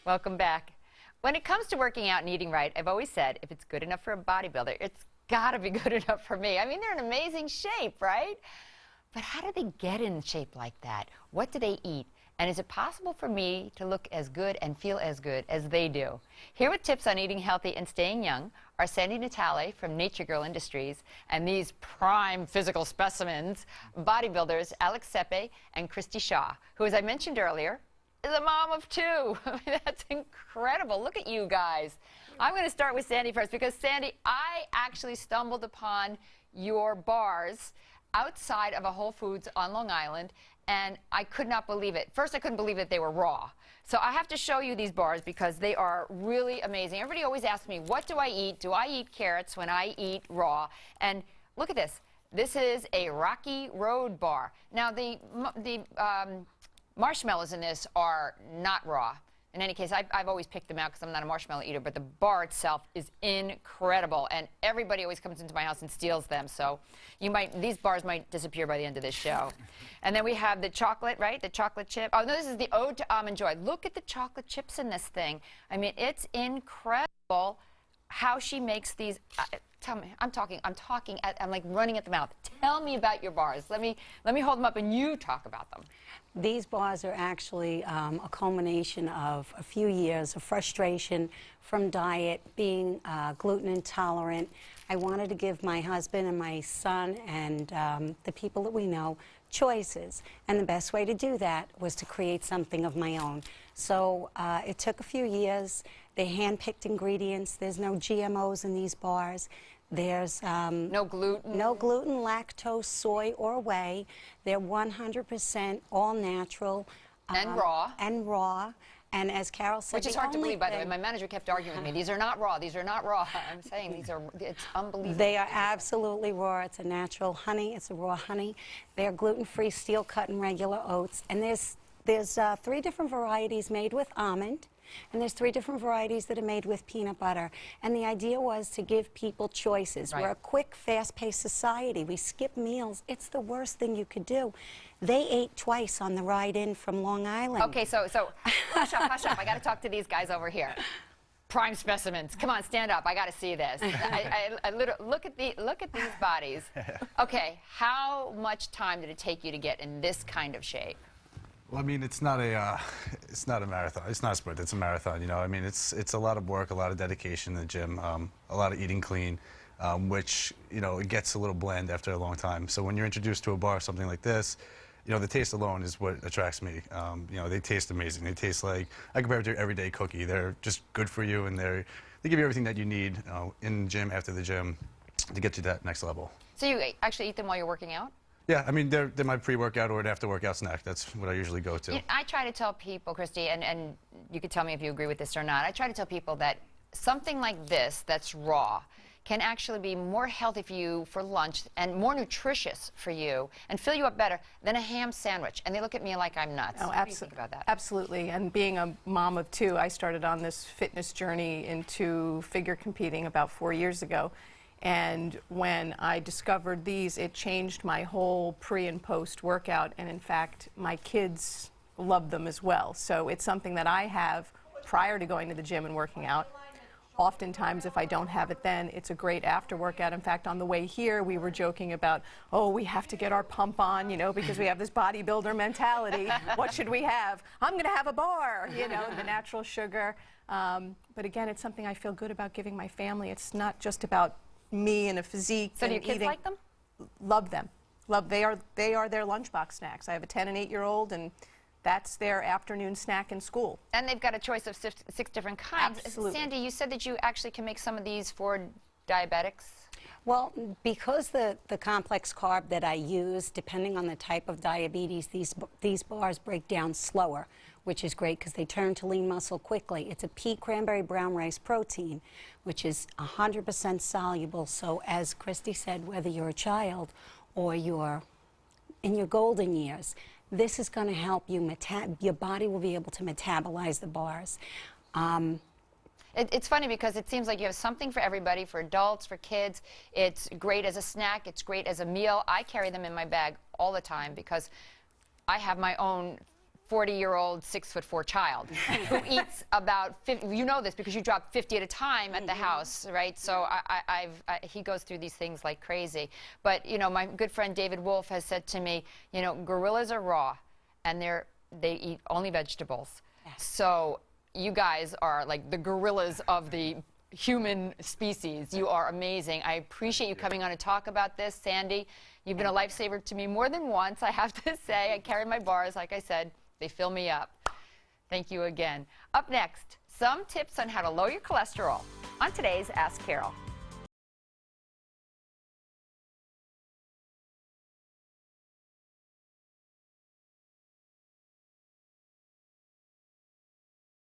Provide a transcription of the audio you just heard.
Welcome back. When it comes to working out and eating right, I've always said if it's good enough for a bodybuilder, it's got to be good enough for me. I mean, they're in amazing shape, right? But how do they get in shape like that? What do they eat? And is it possible for me to look as good and feel as good as they do? Here with tips on eating healthy and staying young are Sandy Natale from Nature Girl Industries and these prime physical specimens, bodybuilders Alex Sepe and Christy Shaw, who, as I mentioned earlier, is a mom of two. That's incredible. Look at you guys. I'm going to start with Sandy first because, Sandy, I actually stumbled upon your bars outside of a Whole Foods on Long Island, and I could not believe it. First, I couldn't believe that they were raw. So I have to show you these bars because they are really amazing. Everybody always asks me, what do I eat? Do I eat carrots when I eat raw? And look at this. This is a Rocky Road bar. Now, the marshmallows in this are not raw. In any case, I've always picked them out because I'm not a marshmallow eater, but the bar itself is incredible, and everybody always comes into my house and steals them, so these bars might disappear by the end of this show. And then we have the chocolate, right? The chocolate chip. Oh, no, this is the Ode to Almond Joy. Look at the chocolate chips in this thing. I mean, it's incredible how she makes these. Tell me, I'm like running at the mouth. Tell me about your bars. Let me hold them up and you talk about them. These bars are actually a culmination of a few years of frustration from diet, being gluten intolerant. I wanted to give my husband and my son and the people that we know choices, and the best way to do that was to create something of my own. So it took a few years. They're hand-picked ingredients. There's no GMOs in these bars. There's no gluten, lactose, soy, or whey. They're 100% all natural and raw. And as Carol said, which is hard to believe, by the way. My manager kept arguing with me. These are not raw. These are not raw. I'm saying it's unbelievable. They are absolutely raw. It's a natural honey. It's a raw honey. They're gluten-free, steel-cut, and regular oats. And there's 3 different varieties made with almond. And there's 3 different varieties that are made with peanut butter. And the idea was to give people choices. Right. We're a quick, fast-paced society. We skip meals. It's the worst thing you could do. They ate twice on the ride in from Long Island. Okay, so hush up, hush up. I got to talk to these guys over here. Prime specimens. Come on, stand up. I got to see this. I literally, look at these bodies. Okay, how much time did it take you to get in this kind of shape? Well, I mean, it's not a marathon. It's not a sprint. It's a marathon. You know, I mean, it's a lot of work, a lot of dedication in the gym, a lot of eating clean, which, you know, it gets a little bland after a long time. So when you're introduced to a bar, something like this, you know, the taste alone is what attracts me. You know, they taste amazing. They taste like, I compare it to your everyday cookie. They're just good for you, and they give you everything that you need in the gym, after the gym, to get you to that next level. So you actually eat them while you're working out? Yeah, I mean, they're my pre-workout or an after-workout snack. That's what I usually go to. I try to tell people, Christy, and you could tell me if you agree with this or not, I try to tell people that something like this that's raw can actually be more healthy for you for lunch and more nutritious for you and fill you up better than a ham sandwich. And they look at me like I'm nuts. Oh, what do you think about that? Absolutely. And being a mom of 2, I started on this fitness journey into figure competing about 4 years ago. And when I discovered these, it changed my whole pre and post workout. And in fact, my kids love them as well. So it's something that I have prior to going to the gym and working out. Oftentimes, if I don't have it then, it's a great after workout. In fact, on the way here, we were joking about, oh, we have to get our pump on, you know, because we have this bodybuilder mentality. What should we have? I'm going to have a bar, you know, the natural sugar. But again, it's something I feel good about giving my family. It's not just about me and a physique. So do your kids like them? Love them. They are their lunchbox snacks. I have a 10 and 8-year-old, and that's their afternoon snack in school. And they've got a choice of 6 different kinds. Absolutely. Sandy, you said that you actually can make some of these for diabetics. Well, because the complex carb that I use, depending on the type of diabetes, these bars break down slower, which is great because they turn to lean muscle quickly. It's a pea cranberry brown rice protein, which is 100% soluble. So as Christy said, whether you're a child or you're in your golden years, this is going to help you, your body will be able to metabolize the bars. It's funny because it seems like you have something for everybody, for adults, for kids. It's great as a snack. It's great as a meal. I carry them in my bag all the time because I have my own 40-year-old 6'4" child who eats about 50, you know this because you drop 50 at a time at the house, right? So he goes through these things like crazy. But, you know, my good friend David Wolf has said to me, you know, gorillas are raw and they eat only vegetables. Yes. So you guys are like the gorillas of the human species. You are amazing. I appreciate you coming on to talk about this. Sandy, you've been a lifesaver to me more than once, I have to say. I carry my bars, like I said. They fill me up. Thank you again. Up next, some tips on how to lower your cholesterol on today's Ask Carol.